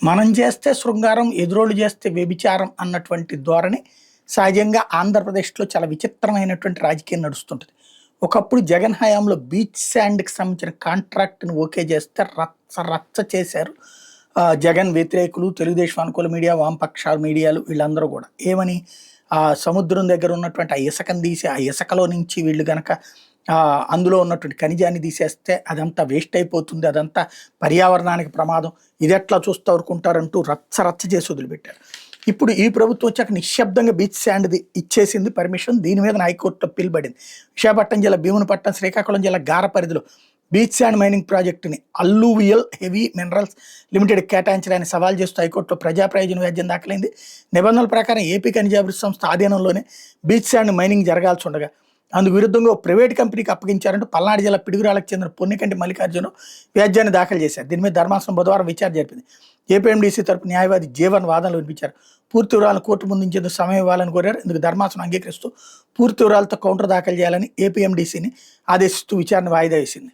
మనం చేస్తే శృంగారం, ఎదురోళ్ళు చేస్తే వ్యభిచారం అన్నటువంటి ధోరణి సహజంగా ఆంధ్రప్రదేశ్‌లో చాలా విచిత్రమైనటువంటి రాజకీయం నడుస్తుంటది. ఒకప్పుడు జగన్ హయాంలో బీచ్ శాండ్‌కి సంబంధించిన కాంట్రాక్ట్‌ని ఓకే చేస్తే రచ్చ రచ్చ చేశారు. జగన్ వ్యతిరేకులు, తెలుగుదేశం అనుకూల మీడియా, వామపక్షాల మీడియాలు వీళ్ళందరూ గూడా. ఏమని సముద్రం దగ్గర ఉన్నటువంటి ఆ ఇసకని తీసి, ఆ ఇసకలో నుంచి వీళ్ళు గనక అందులో ఉన్నటువంటి ఖనిజాన్ని తీసేస్తే అదంతా వేస్ట్ అయిపోతుంది. అదంతా పర్యావరణానికి ప్రమాదం. ఇదెట్లా చూస్తా ఊరుకుంటారంటూ రచ్చ రచ్చ చేసి వదిలిపెట్టారు. ఇప్పుడు ఈ ప్రభుత్వం వచ్చాక నిశ్శబ్దంగా బీచ్ శాండ్‌ది ఇచ్చేసింది పర్మిషన్. దీని మీద హైకోర్టులో పిల్ పడింది. విశాఖపట్నం జిల్లా భీమునిపట్నం, శ్రీకాకుళం జిల్లా గార పరిధిలో బీచ్ శాండ్ మైనింగ్ ప్రాజెక్టుని అల్లూవియల్ హెవీ మినరల్స్ లిమిటెడ్‌కి కేటాయించడాన్ని సవాల్ చేస్తూ హైకోర్టులో ప్రజా ప్రయోజన వ్యాజ్యం దాఖలైంది. నిబంధనల ప్రకారం ఏపీ ఖనిజాభివృద్ధి సంస్థ ఆధీనంలోనే బీచ్ శాండ్ మైనింగ్ జరగాల్సి ఉండగా అందుకు విరుద్ధంగా ఓ ప్రైవేట్ కంపెనీకి అప్పగించారంటూ పల్నాడు జిల్లా పిడుగురాళ్ళకు చెందిన పొన్నికంటి మల్లికార్జున వ్యాజ్యాన్ని దాఖలు చేశారు. దీని మీద ధర్మాసనం బుధవారం విచారణ జరిపింది. ఏపీఎండీసీ తరపు న్యాయవాది జీవన్ వాదనలు వినిపించారు. పూర్తి వివరాలను కోర్టు ముందు ఉంచేందుకు సమయం ఇవ్వాలని కోరారు. ఇందుకు ధర్మాసనం అంగీకరిస్తూ పూర్తి వివరాలతో కౌంటర్ దాఖలు చేయాలని ఏపీఎండీసీని ఆదేశిస్తూ విచారణ వాయిదా వేసింది.